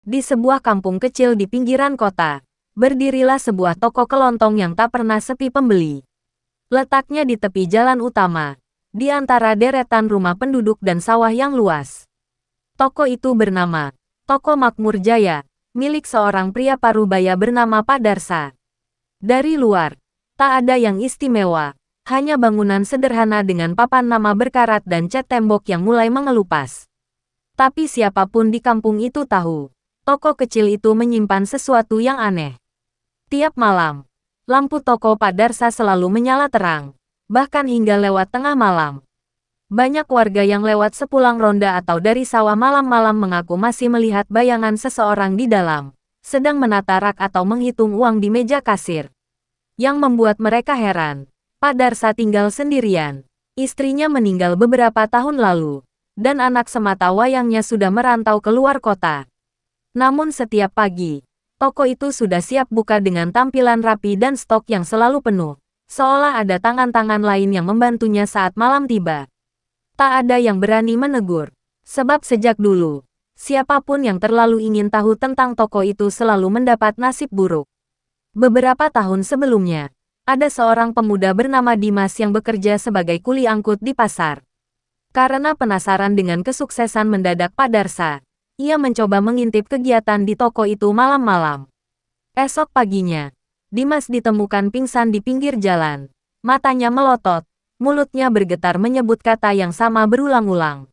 Di sebuah kampung kecil di pinggiran kota, berdirilah sebuah toko kelontong yang tak pernah sepi pembeli. Letaknya di tepi jalan utama, di antara deretan rumah penduduk dan sawah yang luas. Toko itu bernama Toko Makmur Jaya, milik seorang pria parubaya bernama Padarsa. Dari luar, tak ada yang istimewa, hanya bangunan sederhana dengan papan nama berkarat dan cat tembok yang mulai mengelupas. Tapi siapapun di kampung itu tahu, toko kecil itu menyimpan sesuatu yang aneh. Tiap malam, lampu toko Padarsa selalu menyala terang, bahkan hingga lewat tengah malam. Banyak warga yang lewat sepulang ronda atau dari sawah malam-malam mengaku masih melihat bayangan seseorang di dalam, sedang menata rak atau menghitung uang di meja kasir. Yang membuat mereka heran, Padarsa tinggal sendirian. Istrinya meninggal beberapa tahun lalu, dan anak semata wayangnya sudah merantau ke luar kota. Namun setiap pagi, toko itu sudah siap buka dengan tampilan rapi dan stok yang selalu penuh, seolah ada tangan-tangan lain yang membantunya saat malam tiba. Tak ada yang berani menegur, sebab sejak dulu, siapapun yang terlalu ingin tahu tentang toko itu selalu mendapat nasib buruk. Beberapa tahun sebelumnya, ada seorang pemuda bernama Dimas yang bekerja sebagai kuli angkut di pasar. Karena penasaran dengan kesuksesan mendadak Padarsa, ia mencoba mengintip kegiatan di toko itu malam-malam. Esok paginya, Dimas ditemukan pingsan di pinggir jalan. Matanya melotot, mulutnya bergetar menyebut kata yang sama berulang-ulang.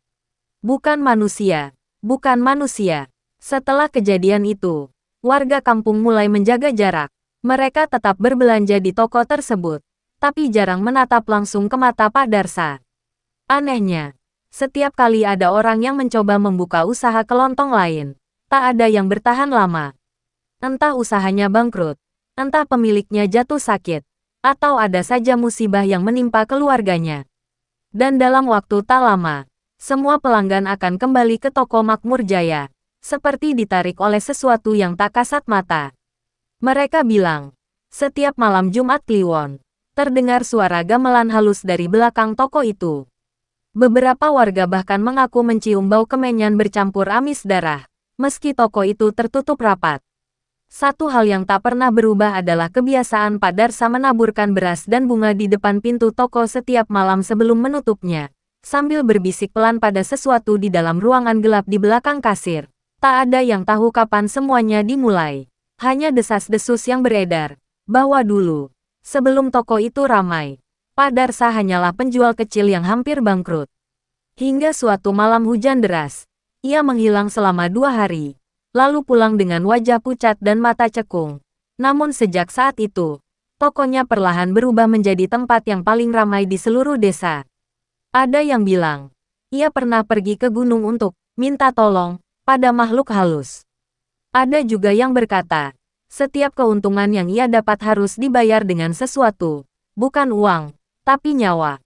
Bukan manusia, bukan manusia. Setelah kejadian itu, warga kampung mulai menjaga jarak. Mereka tetap berbelanja di toko tersebut, tapi jarang menatap langsung ke mata Padarsa. Anehnya, setiap kali ada orang yang mencoba membuka usaha kelontong lain, tak ada yang bertahan lama. Entah usahanya bangkrut, entah pemiliknya jatuh sakit, atau ada saja musibah yang menimpa keluarganya. Dan dalam waktu tak lama, semua pelanggan akan kembali ke toko Makmur Jaya, seperti ditarik oleh sesuatu yang tak kasat mata. Mereka bilang, setiap malam Jumat Kliwon, terdengar suara gamelan halus dari belakang toko itu. Beberapa warga bahkan mengaku mencium bau kemenyan bercampur amis darah, meski toko itu tertutup rapat. Satu hal yang tak pernah berubah adalah kebiasaan Padarsa menaburkan beras dan bunga di depan pintu toko setiap malam sebelum menutupnya, sambil berbisik pelan pada sesuatu di dalam ruangan gelap di belakang kasir. Tak ada yang tahu kapan semuanya dimulai. Hanya desas-desus yang beredar, bahwa dulu, sebelum toko itu ramai, Padarsa hanyalah penjual kecil yang hampir bangkrut. Hingga suatu malam hujan deras, ia menghilang selama 2 hari, lalu pulang dengan wajah pucat dan mata cekung. Namun sejak saat itu, tokonya perlahan berubah menjadi tempat yang paling ramai di seluruh desa. Ada yang bilang, ia pernah pergi ke gunung untuk minta tolong pada makhluk halus. Ada juga yang berkata, setiap keuntungan yang ia dapat harus dibayar dengan sesuatu, bukan uang, tapi nyawa.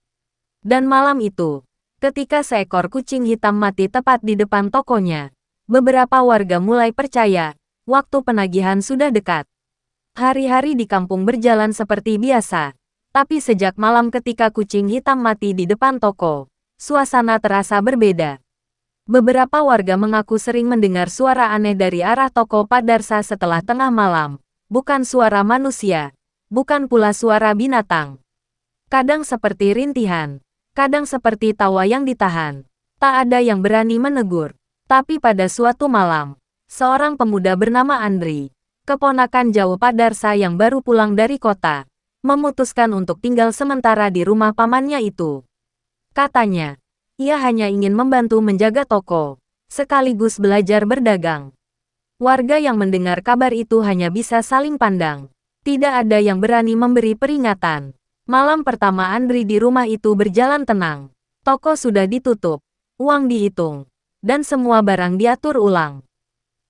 Dan malam itu, ketika seekor kucing hitam mati tepat di depan tokonya, beberapa warga mulai percaya, waktu penagihan sudah dekat. Hari-hari di kampung berjalan seperti biasa, tapi sejak malam ketika kucing hitam mati di depan toko, suasana terasa berbeda. Beberapa warga mengaku sering mendengar suara aneh dari arah toko Padarsa setelah tengah malam. Bukan suara manusia, bukan pula suara binatang. Kadang seperti rintihan, kadang seperti tawa yang ditahan. Tak ada yang berani menegur. Tapi pada suatu malam, seorang pemuda bernama Andri, keponakan jauh Padarsa yang baru pulang dari kota, memutuskan untuk tinggal sementara di rumah pamannya itu. Katanya, ia hanya ingin membantu menjaga toko, sekaligus belajar berdagang. Warga yang mendengar kabar itu hanya bisa saling pandang. Tidak ada yang berani memberi peringatan. Malam pertama Andri di rumah itu berjalan tenang. Toko sudah ditutup, uang dihitung, dan semua barang diatur ulang.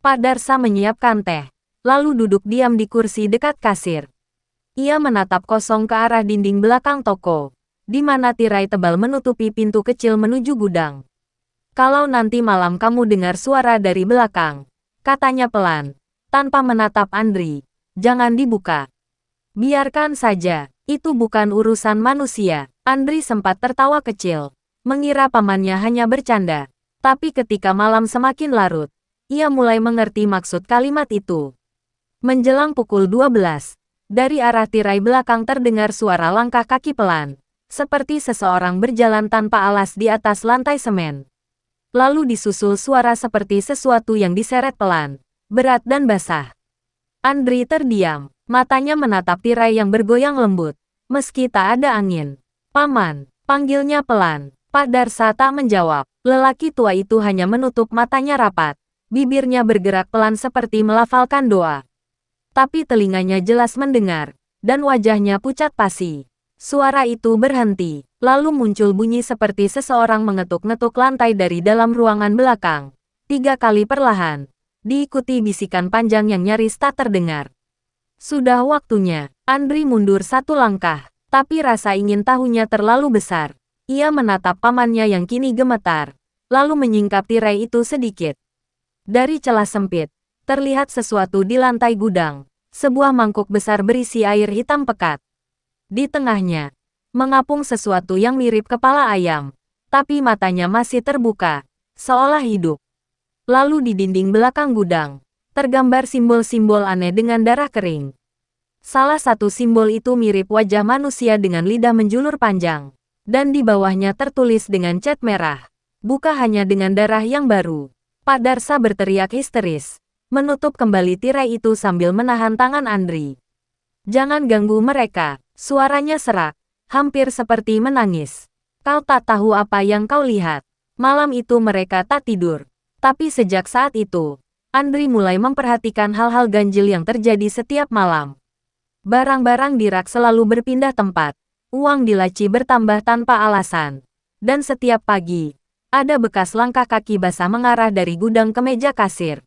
Padarsa menyiapkan teh, lalu duduk diam di kursi dekat kasir. Ia menatap kosong ke arah dinding belakang toko, di mana tirai tebal menutupi pintu kecil menuju gudang. Kalau nanti malam kamu dengar suara dari belakang, katanya pelan, tanpa menatap Andri, jangan dibuka. Biarkan saja, itu bukan urusan manusia. Andri sempat tertawa kecil, mengira pamannya hanya bercanda. Tapi ketika malam semakin larut, Ia mulai mengerti maksud kalimat itu. Menjelang pukul 12, dari arah tirai belakang terdengar suara langkah kaki pelan, seperti seseorang berjalan tanpa alas di atas lantai semen. Lalu disusul suara seperti sesuatu yang diseret pelan, berat dan basah. Andri terdiam, matanya menatap tirai yang bergoyang lembut, meski tak ada angin. "Paman," panggilnya pelan. Pak Darsa tak menjawab. Lelaki tua itu hanya menutup matanya rapat. Bibirnya bergerak pelan seperti melafalkan doa. Tapi telinganya jelas mendengar, dan wajahnya pucat pasi. Suara itu berhenti, lalu muncul bunyi seperti seseorang mengetuk-ngetuk lantai dari dalam ruangan belakang. 3 kali perlahan, diikuti bisikan panjang yang nyaris tak terdengar. Sudah waktunya. Andri mundur 1 langkah, tapi rasa ingin tahunya terlalu besar. Ia menatap pamannya yang kini gemetar, lalu menyingkap tirai itu sedikit. Dari celah sempit, terlihat sesuatu di lantai gudang, sebuah mangkuk besar berisi air hitam pekat. Di tengahnya, mengapung sesuatu yang mirip kepala ayam, tapi matanya masih terbuka, seolah hidup. Lalu di dinding belakang gudang, tergambar simbol-simbol aneh dengan darah kering. Salah satu simbol itu mirip wajah manusia dengan lidah menjulur panjang, dan di bawahnya tertulis dengan cat merah, "Buka hanya dengan darah yang baru." Pak Darsa berteriak histeris, menutup kembali tirai itu sambil menahan tangan Andri. "Jangan ganggu mereka," suaranya serak, hampir seperti menangis. "Kau tak tahu apa yang kau lihat." Malam itu mereka tak tidur. Tapi sejak saat itu, Andri mulai memperhatikan hal-hal ganjil yang terjadi setiap malam. Barang-barang di rak selalu berpindah tempat, uang di laci bertambah tanpa alasan, dan setiap pagi, ada bekas langkah kaki basah mengarah dari gudang ke meja kasir.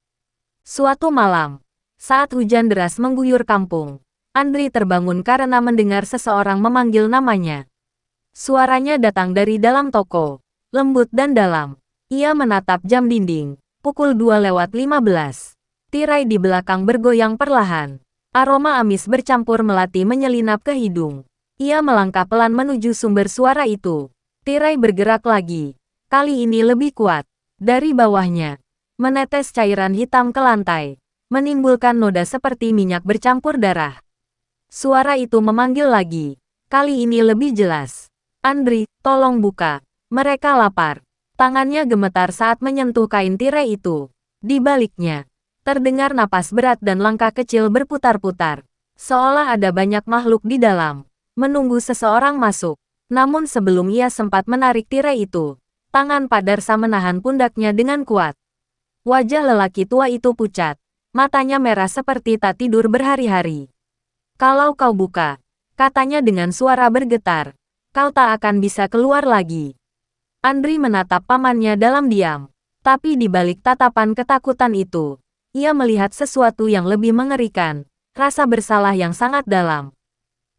Suatu malam, saat hujan deras mengguyur kampung, Andri terbangun karena mendengar seseorang memanggil namanya. Suaranya datang dari dalam toko, lembut dan dalam. Ia menatap jam dinding, pukul 2:15. Tirai di belakang bergoyang perlahan. Aroma amis bercampur melati menyelinap ke hidung. Ia melangkah pelan menuju sumber suara itu. Tirai bergerak lagi. Kali ini lebih kuat. Dari bawahnya, menetes cairan hitam ke lantai, menimbulkan noda seperti minyak bercampur darah. Suara itu memanggil lagi. Kali ini lebih jelas. "Andri, tolong buka. Mereka lapar." Tangannya gemetar saat menyentuh kain tirai itu. Di baliknya, terdengar napas berat dan langkah kecil berputar-putar. Seolah ada banyak makhluk di dalam, menunggu seseorang masuk. Namun sebelum ia sempat menarik tirai itu, tangan Pak Darsa menahan pundaknya dengan kuat. Wajah lelaki tua itu pucat, matanya merah seperti tak tidur berhari-hari. "Kalau kau buka," katanya dengan suara bergetar, "kau tak akan bisa keluar lagi." Andri menatap pamannya dalam diam, tapi di balik tatapan ketakutan itu, ia melihat sesuatu yang lebih mengerikan, rasa bersalah yang sangat dalam.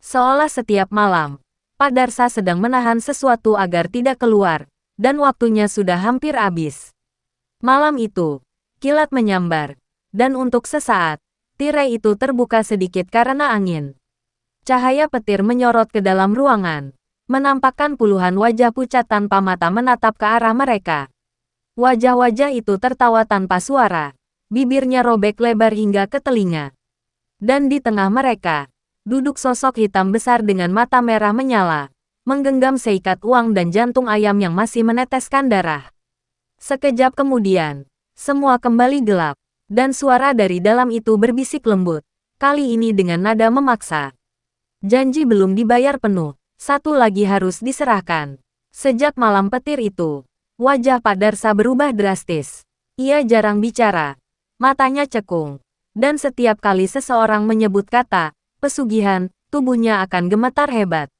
Seolah setiap malam, Pak Darsa sedang menahan sesuatu agar tidak keluar, dan waktunya sudah hampir habis. Malam itu, kilat menyambar, dan untuk sesaat, tirai itu terbuka sedikit karena angin. Cahaya petir menyorot ke dalam ruangan, menampakkan puluhan wajah pucat tanpa mata menatap ke arah mereka. Wajah-wajah itu tertawa tanpa suara, bibirnya robek lebar hingga ke telinga. Dan di tengah mereka, duduk sosok hitam besar dengan mata merah menyala, menggenggam seikat uang dan jantung ayam yang masih meneteskan darah. Sekejap kemudian, semua kembali gelap, dan suara dari dalam itu berbisik lembut, kali ini dengan nada memaksa. "Janji belum dibayar penuh, satu lagi harus diserahkan." Sejak malam petir itu, wajah Pak Darsa berubah drastis. Ia jarang bicara, matanya cekung, dan setiap kali seseorang menyebut kata pesugihan, tubuhnya akan gemetar hebat.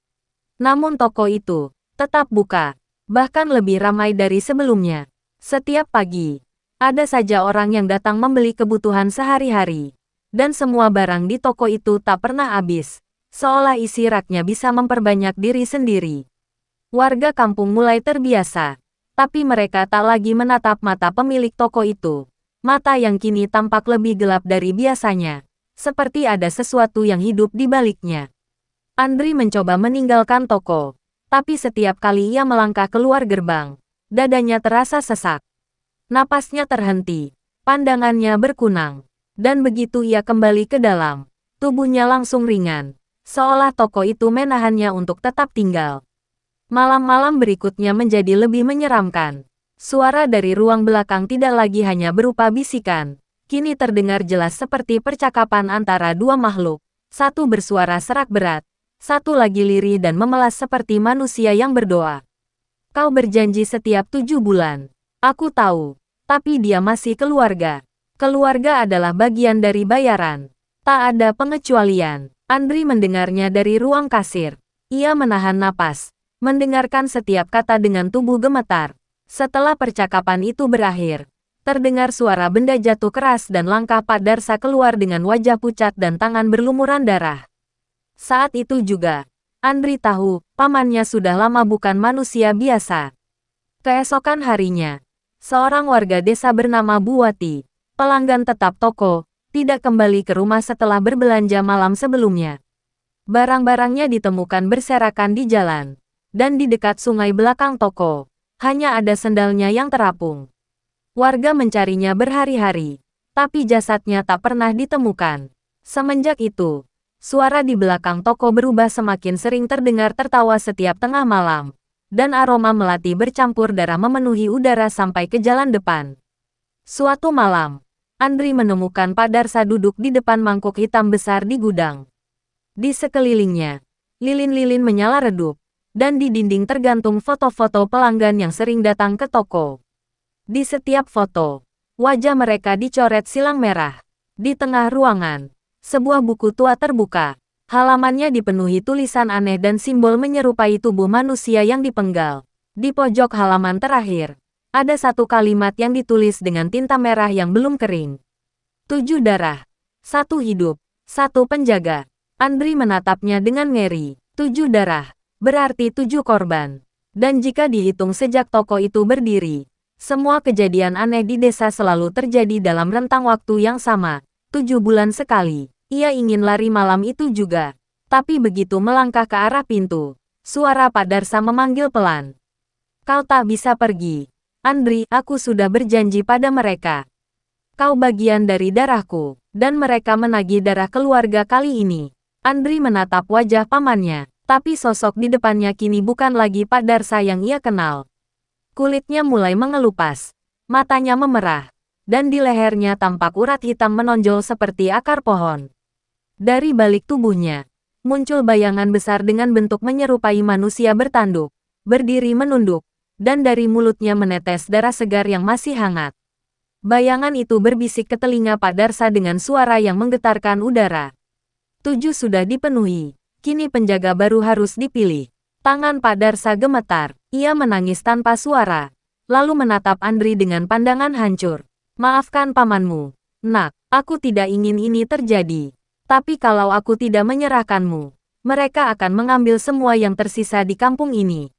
Namun toko itu tetap buka, bahkan lebih ramai dari sebelumnya. Setiap pagi, ada saja orang yang datang membeli kebutuhan sehari-hari, dan semua barang di toko itu tak pernah habis, seolah isi raknya bisa memperbanyak diri sendiri. Warga kampung mulai terbiasa, tapi mereka tak lagi menatap mata pemilik toko itu. Mata yang kini tampak lebih gelap dari biasanya, seperti ada sesuatu yang hidup di baliknya. Andri mencoba meninggalkan toko, tapi setiap kali ia melangkah keluar gerbang, dadanya terasa sesak. Napasnya terhenti, Pandangannya berkunang. Dan begitu ia kembali ke dalam, tubuhnya langsung ringan, seolah toko itu menahannya untuk tetap tinggal. Malam-malam berikutnya menjadi lebih menyeramkan. Suara dari ruang belakang tidak lagi hanya berupa bisikan, kini terdengar jelas seperti percakapan antara dua makhluk. Satu bersuara serak berat, satu lagi lirih dan memelas seperti manusia yang berdoa. Kau berjanji setiap 7 bulan. Aku tahu, tapi dia masih keluarga. Keluarga adalah bagian dari bayaran. Tak ada pengecualian. Andri mendengarnya dari ruang kasir. Ia menahan napas, mendengarkan setiap kata dengan tubuh gemetar. Setelah percakapan itu berakhir, terdengar suara benda jatuh keras dan langkah Pak Darsa keluar dengan wajah pucat dan tangan berlumuran darah. Saat itu juga, Andri tahu, pamannya sudah lama bukan manusia biasa. Keesokan harinya, seorang warga desa bernama Buwati, pelanggan tetap toko, tidak kembali ke rumah setelah berbelanja malam sebelumnya. Barang-barangnya ditemukan berserakan di jalan, dan di dekat sungai belakang toko, hanya ada sendalnya yang terapung. Warga mencarinya berhari-hari, tapi jasadnya tak pernah ditemukan. Semenjak itu, suara di belakang toko berubah semakin sering terdengar tertawa setiap tengah malam, dan aroma melati bercampur darah memenuhi udara sampai ke jalan depan. Suatu malam, Andri menemukan Pak Darsa duduk di depan mangkuk hitam besar di gudang. Di sekelilingnya, lilin-lilin menyala redup, dan di dinding tergantung foto-foto pelanggan yang sering datang ke toko. Di setiap foto, wajah mereka dicoret silang merah. Di tengah ruangan, sebuah buku tua terbuka. Halamannya dipenuhi tulisan aneh dan simbol menyerupai tubuh manusia yang dipenggal. Di pojok halaman terakhir, ada satu kalimat yang ditulis dengan tinta merah yang belum kering. 7 darah, 1 hidup, 1 penjaga. Andri menatapnya dengan ngeri. 7 darah, berarti 7 korban. Dan jika dihitung sejak toko itu berdiri, semua kejadian aneh di desa selalu terjadi dalam rentang waktu yang sama, 7 bulan sekali. Ia ingin lari malam itu juga. Tapi begitu melangkah ke arah pintu, suara Pak Darsa memanggil pelan. Kau tak bisa pergi. Andri, aku sudah berjanji pada mereka. Kau bagian dari darahku, dan mereka menagih darah keluarga kali ini. Andri menatap wajah pamannya, tapi sosok di depannya kini bukan lagi Pak Darsa yang ia kenal. Kulitnya mulai mengelupas, matanya memerah, dan di lehernya tampak urat hitam menonjol seperti akar pohon. Dari balik tubuhnya, muncul bayangan besar dengan bentuk menyerupai manusia bertanduk, berdiri menunduk, dan dari mulutnya menetes darah segar yang masih hangat. Bayangan itu berbisik ke telinga Pak Darsa dengan suara yang menggetarkan udara. 7 sudah dipenuhi, kini penjaga baru harus dipilih. Tangan Pak Darsa gemetar, ia menangis tanpa suara, lalu menatap Andri dengan pandangan hancur. Maafkan pamanmu, nak, aku tidak ingin ini terjadi. Tapi kalau aku tidak menyerahkanmu, mereka akan mengambil semua yang tersisa di kampung ini.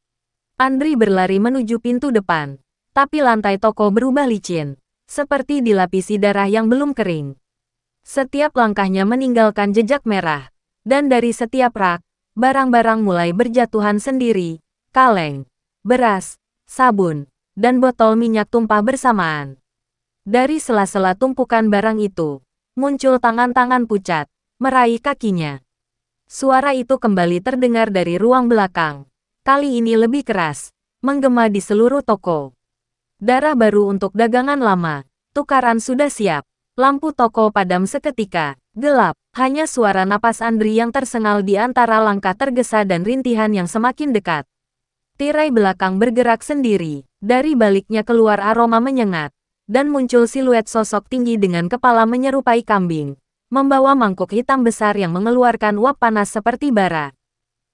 Andri berlari menuju pintu depan, tapi lantai toko berubah licin, seperti dilapisi darah yang belum kering. Setiap langkahnya meninggalkan jejak merah, dan dari setiap rak, barang-barang mulai berjatuhan sendiri, kaleng, beras, sabun, dan botol minyak tumpah bersamaan. Dari sela-sela tumpukan barang itu, muncul tangan-tangan pucat, meraih kakinya. Suara itu kembali terdengar dari ruang belakang. Kali ini lebih keras, menggema di seluruh toko. Darah baru untuk dagangan lama, tukaran sudah siap. Lampu toko padam seketika, gelap, hanya suara napas Andri yang tersengal di antara langkah tergesa dan rintihan yang semakin dekat. Tirai belakang bergerak sendiri, dari baliknya keluar aroma menyengat, dan muncul siluet sosok tinggi dengan kepala menyerupai kambing, membawa mangkuk hitam besar yang mengeluarkan uap panas seperti bara.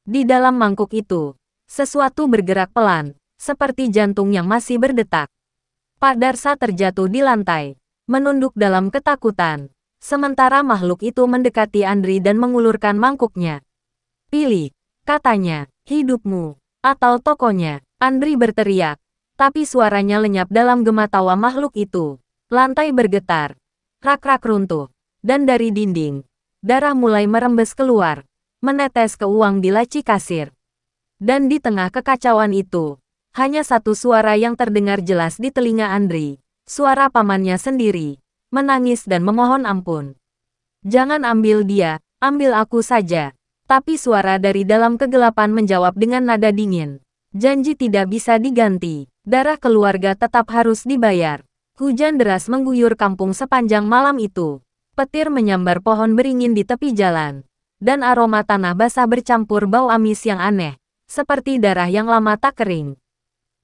Di dalam mangkuk itu, sesuatu bergerak pelan, seperti jantung yang masih berdetak. Pak Darsa terjatuh di lantai, menunduk dalam ketakutan, sementara makhluk itu mendekati Andri dan mengulurkan mangkuknya. Pilih, katanya, hidupmu, atau tokonya. Andri berteriak, tapi suaranya lenyap dalam gema tawa makhluk itu. Lantai bergetar, rak-rak runtuh, dan dari dinding, darah mulai merembes keluar, menetes ke uang di laci kasir. Dan di tengah kekacauan itu, hanya satu suara yang terdengar jelas di telinga Andri, suara pamannya sendiri. menangis dan memohon ampun. Jangan ambil dia, ambil aku saja. Tapi suara dari dalam kegelapan menjawab dengan nada dingin. Janji tidak bisa diganti. Darah keluarga tetap harus dibayar. Hujan deras mengguyur kampung sepanjang malam itu. Petir menyambar pohon beringin di tepi jalan. Dan aroma tanah basah bercampur bau amis yang aneh. Seperti darah yang lama tak kering.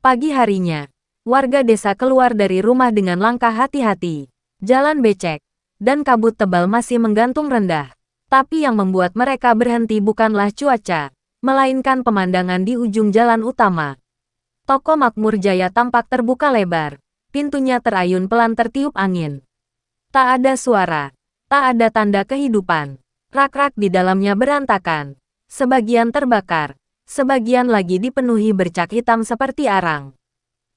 Pagi harinya, warga desa keluar dari rumah dengan langkah hati-hati. Jalan becek, dan kabut tebal masih menggantung rendah. Tapi yang membuat mereka berhenti bukanlah cuaca, melainkan pemandangan di ujung jalan utama. Toko Makmur Jaya tampak terbuka lebar. Pintunya terayun pelan tertiup angin. Tak ada suara, tak ada tanda kehidupan. Rak-rak di dalamnya berantakan. Sebagian terbakar. Sebagian lagi dipenuhi bercak hitam seperti arang.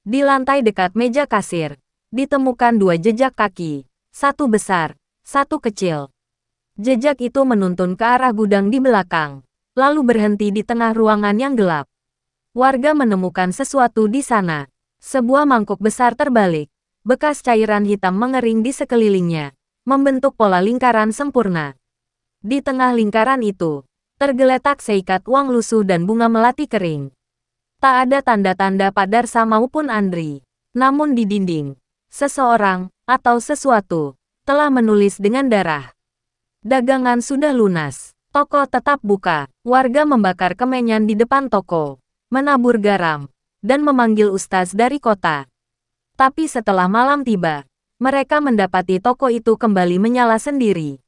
Di lantai dekat meja kasir, ditemukan 2 jejak kaki, satu besar, satu kecil. Jejak itu menuntun ke arah gudang di belakang, lalu berhenti di tengah ruangan yang gelap. Warga menemukan sesuatu di sana. Sebuah mangkuk besar terbalik, bekas cairan hitam mengering di sekelilingnya, membentuk pola lingkaran sempurna. Di tengah lingkaran itu, tergeletak seikat uang lusuh dan bunga melati kering. Tak ada tanda-tanda Pak Darsa maupun Andri. Namun di dinding, seseorang, atau sesuatu, telah menulis dengan darah. Dagangan sudah lunas. Toko tetap buka. Warga membakar kemenyan di depan toko, menabur garam, dan memanggil ustaz dari kota. Tapi setelah malam tiba, mereka mendapati toko itu kembali menyala sendiri.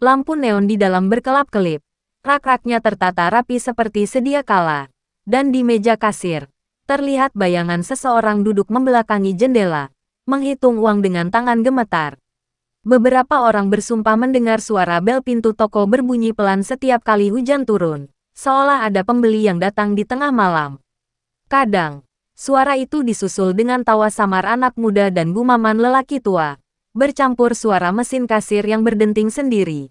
Lampu neon di dalam berkelap-kelip. Rak-raknya tertata rapi seperti sedia kala. Dan di meja kasir, terlihat bayangan seseorang duduk membelakangi jendela, menghitung uang dengan tangan gemetar. Beberapa orang bersumpah mendengar suara bel pintu toko berbunyi pelan setiap kali hujan turun, seolah ada pembeli yang datang di tengah malam. Kadang, suara itu disusul dengan tawa samar anak muda dan gumaman lelaki tua, bercampur suara mesin kasir yang berdenting sendiri.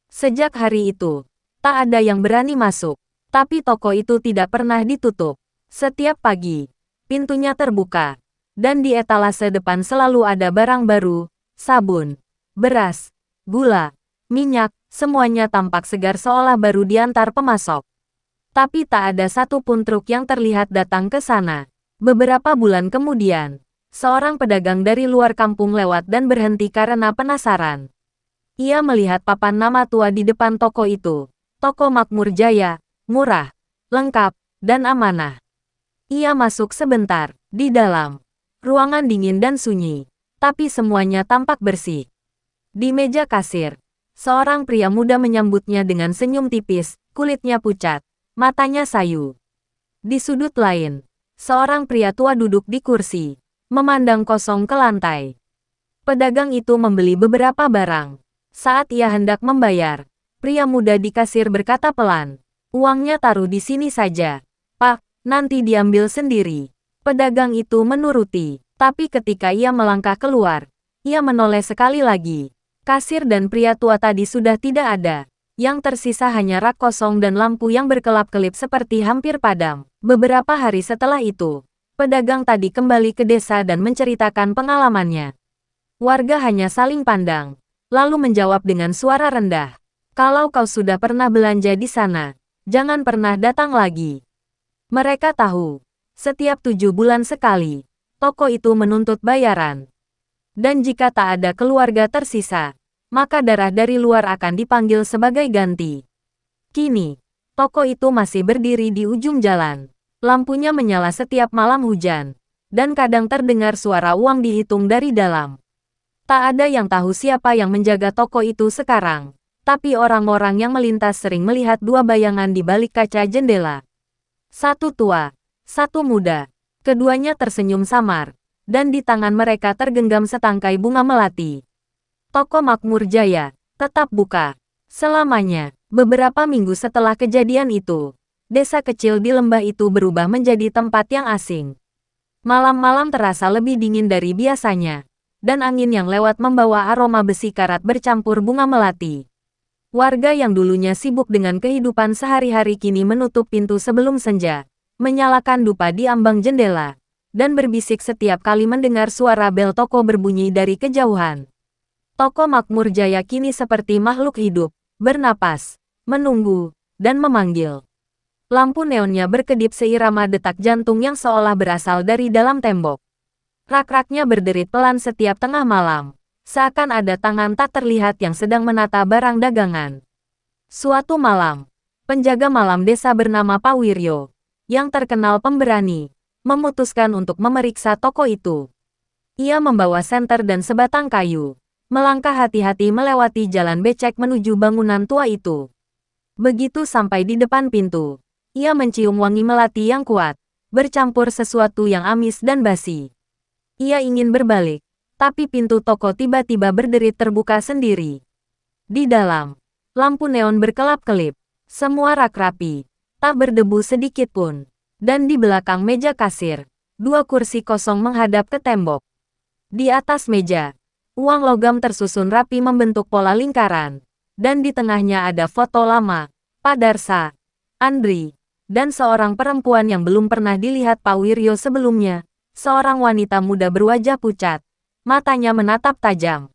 Sejak hari itu, tak ada yang berani masuk, tapi toko itu tidak pernah ditutup. Setiap pagi, pintunya terbuka, dan di etalase depan selalu ada barang baru, sabun, beras, gula, minyak, semuanya tampak segar seolah baru diantar pemasok. Tapi tak ada satupun truk yang terlihat datang ke sana. Beberapa bulan kemudian, seorang pedagang dari luar kampung lewat dan berhenti karena penasaran. Ia melihat papan nama tua di depan toko itu. Toko Makmur Jaya, murah, lengkap, dan amanah. Ia masuk sebentar. Di dalam ruangan dingin dan sunyi, tapi semuanya tampak bersih. Di meja kasir, seorang pria muda menyambutnya dengan senyum tipis, kulitnya pucat, matanya sayu. Di sudut lain, seorang pria tua duduk di kursi, memandang kosong ke lantai. Pedagang itu membeli beberapa barang. Saat ia hendak membayar, pria muda di kasir berkata pelan, "Uangnya taruh di sini saja, Pak, nanti diambil sendiri." Pedagang itu menuruti, tapi ketika ia melangkah keluar, ia menoleh sekali lagi. Kasir dan pria tua tadi sudah tidak ada. Yang tersisa hanya rak kosong dan lampu yang berkelap-kelip seperti hampir padam. Beberapa hari setelah itu, pedagang tadi kembali ke desa dan menceritakan pengalamannya. Warga hanya saling pandang, lalu menjawab dengan suara rendah, "Kalau kau sudah pernah belanja di sana, jangan pernah datang lagi." Mereka tahu, setiap 7 bulan sekali, toko itu menuntut bayaran. Dan jika tak ada keluarga tersisa, maka darah dari luar akan dipanggil sebagai ganti. Kini, toko itu masih berdiri di ujung jalan. Lampunya menyala setiap malam hujan, dan kadang terdengar suara uang dihitung dari dalam. Tak ada yang tahu siapa yang menjaga toko itu sekarang, tapi orang-orang yang melintas sering melihat 2 bayangan di balik kaca jendela. Satu tua, satu muda. Keduanya tersenyum samar, dan di tangan mereka tergenggam setangkai bunga melati. Toko Makmur Jaya tetap buka selamanya. Beberapa minggu setelah kejadian itu, desa kecil di lembah itu berubah menjadi tempat yang asing. Malam-malam terasa lebih dingin dari biasanya, dan angin yang lewat membawa aroma besi karat bercampur bunga melati. Warga yang dulunya sibuk dengan kehidupan sehari-hari kini menutup pintu sebelum senja, menyalakan dupa di ambang jendela, dan berbisik setiap kali mendengar suara bel toko berbunyi dari kejauhan. Toko Makmur Jaya kini seperti makhluk hidup, bernapas, menunggu, dan memanggil. Lampu neonnya berkedip seirama detak jantung yang seolah berasal dari dalam tembok. Rak-raknya berderit pelan setiap tengah malam, seakan ada tangan tak terlihat yang sedang menata barang dagangan. Suatu malam, penjaga malam desa bernama Pak Wiryo, yang terkenal pemberani, memutuskan untuk memeriksa toko itu. Ia membawa senter dan sebatang kayu, melangkah hati-hati melewati jalan becek menuju bangunan tua itu. Begitu sampai di depan pintu, ia mencium wangi melati yang kuat, bercampur sesuatu yang amis dan basi. Ia ingin berbalik, tapi pintu toko tiba-tiba berderit terbuka sendiri. Di dalam, lampu neon berkelap-kelip, semua rak rapi, tak berdebu sedikit pun. Dan di belakang meja kasir, 2 kursi kosong menghadap ke tembok. Di atas meja, uang logam tersusun rapi membentuk pola lingkaran, dan di tengahnya ada foto lama, Pak Darsa, Andri, dan seorang perempuan yang belum pernah dilihat Pak Wiryo sebelumnya, seorang wanita muda berwajah pucat, matanya menatap tajam.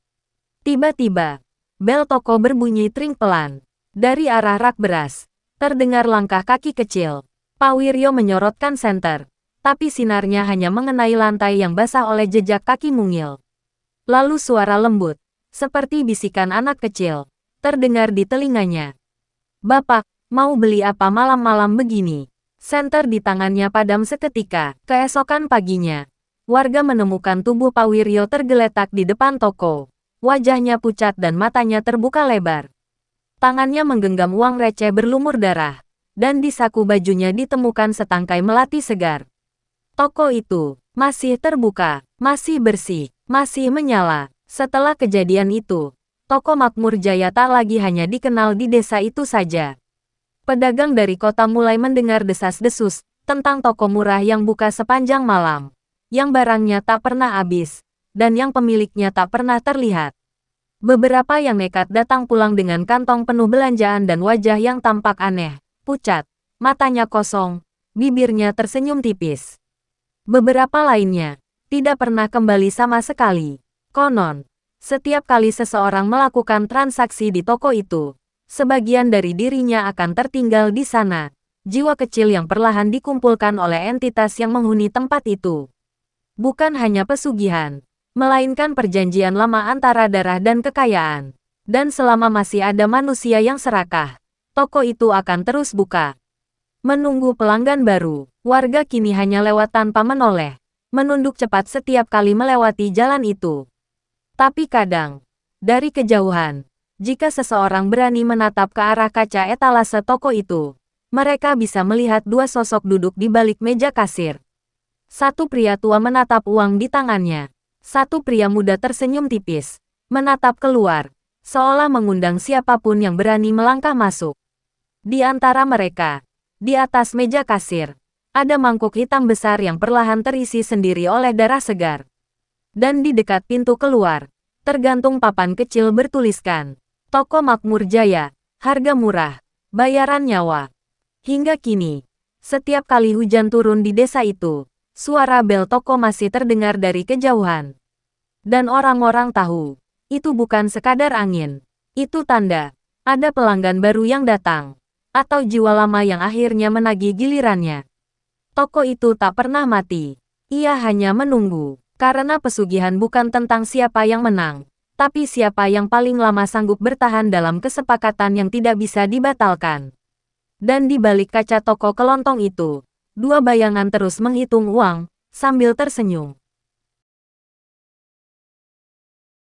Tiba-tiba, bel toko berbunyi tring pelan. Dari arah rak beras, terdengar langkah kaki kecil. Pak Wiryo menyorotkan senter, tapi sinarnya hanya mengenai lantai yang basah oleh jejak kaki mungil. Lalu suara lembut, seperti bisikan anak kecil, terdengar di telinganya. "Bapak, mau beli apa malam-malam begini?" Senter di tangannya padam seketika. Keesokan paginya, warga menemukan tubuh Pak Wiryo tergeletak di depan toko. Wajahnya pucat dan matanya terbuka lebar. Tangannya menggenggam uang receh berlumur darah, dan di saku bajunya ditemukan setangkai melati segar. Toko itu masih terbuka, masih bersih, masih menyala. Setelah kejadian itu, toko Makmur Jaya tak lagi hanya dikenal di desa itu saja. Pedagang dari kota mulai mendengar desas-desus tentang toko murah yang buka sepanjang malam, yang barangnya tak pernah habis, dan yang pemiliknya tak pernah terlihat. Beberapa yang nekat datang pulang dengan kantong penuh belanjaan dan wajah yang tampak aneh, pucat, matanya kosong, bibirnya tersenyum tipis. Beberapa lainnya tidak pernah kembali sama sekali. Konon, setiap kali seseorang melakukan transaksi di toko itu, sebagian dari dirinya akan tertinggal di sana. Jiwa kecil yang perlahan dikumpulkan oleh entitas yang menghuni tempat itu. Bukan hanya pesugihan, melainkan perjanjian lama antara darah dan kekayaan. Dan selama masih ada manusia yang serakah, toko itu akan terus buka. Menunggu pelanggan baru, warga kini hanya lewat tanpa menoleh, menunduk cepat setiap kali melewati jalan itu. Tapi kadang, dari kejauhan, jika seseorang berani menatap ke arah kaca etalase toko itu, mereka bisa melihat 2 sosok duduk di balik meja kasir. Satu pria tua menatap uang di tangannya. Satu pria muda tersenyum tipis, menatap keluar, seolah mengundang siapapun yang berani melangkah masuk. Di antara mereka, di atas meja kasir, ada mangkuk hitam besar yang perlahan terisi sendiri oleh darah segar. Dan di dekat pintu keluar, tergantung papan kecil bertuliskan, "Toko Makmur Jaya, harga murah, bayaran nyawa." Hingga kini, setiap kali hujan turun di desa itu, suara bel toko masih terdengar dari kejauhan. Dan orang-orang tahu, itu bukan sekadar angin. Itu tanda, ada pelanggan baru yang datang. Atau jiwa lama yang akhirnya menagih gilirannya. Toko itu tak pernah mati. Ia hanya menunggu. Karena pesugihan bukan tentang siapa yang menang, tapi siapa yang paling lama sanggup bertahan dalam kesepakatan yang tidak bisa dibatalkan. Dan di balik kaca toko kelontong itu, 2 bayangan terus menghitung uang, sambil tersenyum.